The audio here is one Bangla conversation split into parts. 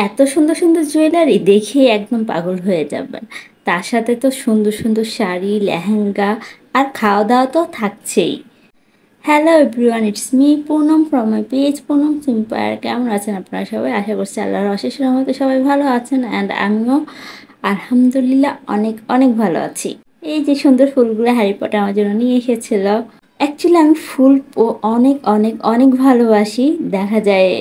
এত সুন্দর সুন্দর জুয়েলারি দেখেই একদম পাগল হয়ে যাবেন। তার সাথে তো সুন্দর সুন্দর শাড়ি, লেহেঙ্গা আর খাওয়া দাওয়া তো থাকছেই। Hello everyone, it's me Poonam from my page Poonam সিম্পায়ার। কেমন আছেন আপনারা সবাই? আশা করছি আল্লাহর অশেষ রহমতে সবাই ভালো আছেন, অ্যান্ড আমিও আলহামদুলিল্লাহ অনেক অনেক ভালো আছি। এই যে সুন্দর ফুলগুলো হ্যারি পটার আমার জন্য নিয়ে এসেছিল। অ্যাকচুয়ালি আমি ফুল অনেক অনেক অনেক ভালোবাসি। দেখা যায়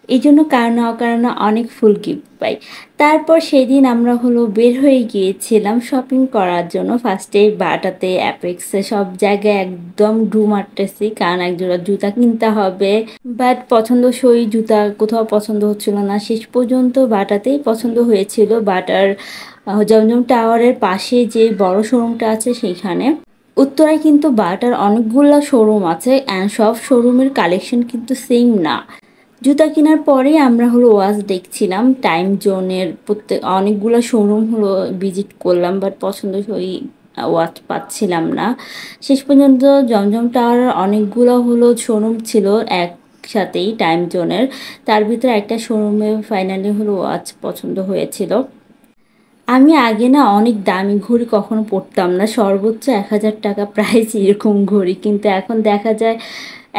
এই জন্য কারণে অকারণে অনেক ফুল গিফট পাই। তারপর সেদিন আমরা হলো বের হয়ে গিয়েছিলাম শপিং করার জন্য। ফার্স্টে বাটাতে, অ্যাপেক্সে, সব জায়গায় একদম ডু মারতেছি, কারণ একজোড়া জুতা কিনতে হবে। বাট পছন্দসই জুতা কোথাও পছন্দ হচ্ছিল না। শেষ পর্যন্ত বাটাতেই পছন্দ হয়েছিল। বাটার জমজম টাওয়ারের পাশে যে বড় শোরুমটা আছে সেইখানে। উত্তরায় কিন্তু বাটার অনেকগুলো শোরুম আছে, অ্যান্ড সব শোরুমের কালেকশন কিন্তু সেম না। জুতা কেনার পরে আমরা হলো ওয়াচ দেখছিলাম। টাইম জোনের প্রত্যেক অনেকগুলো শোরুম হলো ভিজিট করলাম, বাট পছন্দসই ওয়াচ পাচ্ছিলাম না। শেষ পর্যন্ত জমজম টাওয়ারের অনেকগুলো হলো শোরুম ছিল একসাথেই টাইম জোনের। তার ভিতরে একটা শোরুমে ফাইনালি হলো ওয়াচ পছন্দ হয়েছিল। আমি আগে না অনেক দামি ঘড়ি কখনো পরতাম না, সর্বোচ্চ ১,০০০ টাকা প্রাইস এরকম ঘড়ি, কিন্তু এখন দেখা যায়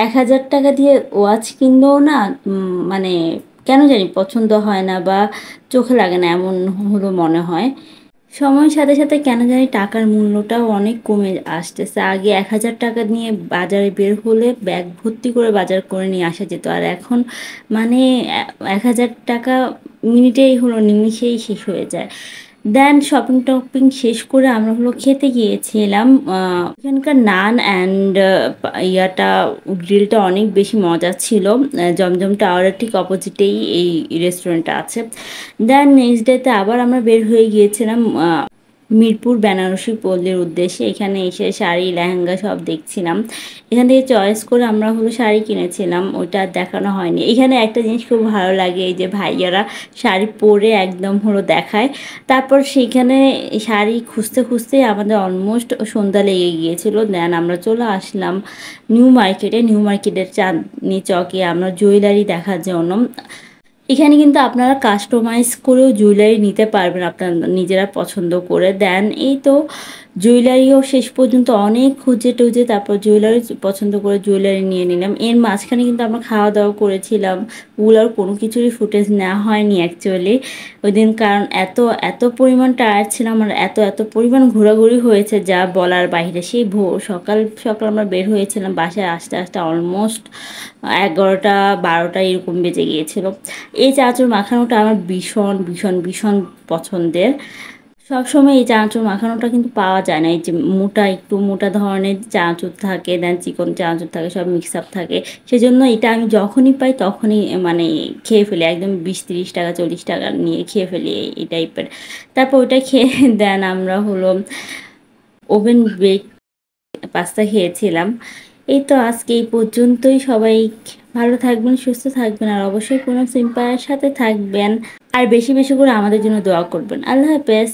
১,০০০ টাকা দিয়ে ওয়াচ কিনলেও না মানে কেন জানি পছন্দ হয় না বা চোখে লাগে না, এমন হলো মনে হয়। সময়ের সাথে সাথে কেন জানি টাকার মূল্যটাও অনেক কমে আসতেছে। আগে ১,০০০ টাকা নিয়ে বাজারে বের হলে ব্যাগ ভর্তি করে বাজার করে নিয়ে আসা যেত, আর এখন মানে ১,০০০ টাকা মিনিটেই হলো নিমিষেই শেষ হয়ে যায়। দেন শপিং টপিং শেষ করে আমরা হলো খেতে গিয়েছিলাম। এখানকার নান অ্যান্ড ইয়াটা গ্রিলটা অনেক বেশি মজা ছিল। জমজম টাওয়ারের ঠিক অপোজিটেই এই রেস্টুরেন্টটা আছে। দেন নেক্সট ডেতে আবার আমরা বের হয়ে গিয়েছিলাম মিরপুর বেনারসি পল্লীর উদ্দেশ্যে। এখানে এসে শাড়ি, লেহেঙ্গা সব দেখছিলাম। এখান থেকে চয়েস করে আমরা হলো শাড়ি কিনেছিলাম, ওইটা আর দেখানো হয়নি। এখানে একটা জিনিস খুব ভালো লাগে, এই যে ভাইয়ারা শাড়ি পরে একদম হলো দেখায়। তারপর সেইখানে শাড়ি খুঁজতে খুঁজতে আমাদের অলমোস্ট সন্ধ্যা লেগে গিয়েছিল। দেন আমরা চলে আসলাম নিউ মার্কেটে। নিউ মার্কেটের চাঁদনি চকে আমরা জুয়েলারি দেখার জন্য। এখানে কিন্তু আপনারা কাস্টমাইজ করেও জুয়েলারি নিতে পারবেন আপনার নিজেরা পছন্দ করে। দেন এই তো জুয়েলারিও শেষ পর্যন্ত অনেক খুঁজে টুজে তারপর জুয়েলারি পছন্দ করে জুয়েলারি নিয়ে নিলাম। এর মাঝখানে কিন্তু আমরা খাওয়া দাওয়া করেছিলাম, ওগুলোর কোনো কিছুরই ফুটেজ নেওয়া হয়নি অ্যাকচুয়ালি ওই দিন, কারণ এত এত পরিমাণ টায়ার্ড ছিলাম আর এত এত পরিমাণ ঘোরাঘুরি হয়েছে যা বলার বাইরে। সেই সকাল সকাল আমরা বের হয়েছিলাম, বাসায় আসতে আসতে অলমোস্ট ১১টা ১২টা এরকম বেজে গিয়েছিল। এই চানাচুর মাখানোটা আমার ভীষণ ভীষণ ভীষণ পছন্দের। সবসময় এই চানাচুর মাখানোটা কিন্তু পাওয়া যায় না। এই যে মোটা, একটু মোটা ধরনের চানাচুর থাকে, দেন চিকন চানাচুর থাকে, সব মিক্স আপ থাকে। সেজন্য এটা আমি যখনই পাই তখনই মানে খেয়ে ফেলি, একদম ২০-৩০ টাকা ৪০ টাকা নিয়ে খেয়ে ফেলি এই টাইপের। তারপর ওইটা খেয়ে দেন আমরা হলো ওভেন বেক পাস্তা খেয়েছিলাম। এই তো আজকে এই পর্যন্তই। সবাই ভালো থাকবেন, সুস্থ থাকবেন, আর অবশ্যই কোনো সিম্পায়ের সাথে থাকবেন। আর বেশি বেশি করে আমাদের জন্য দোয়া করবেন। আল্লাহ হাফেজ।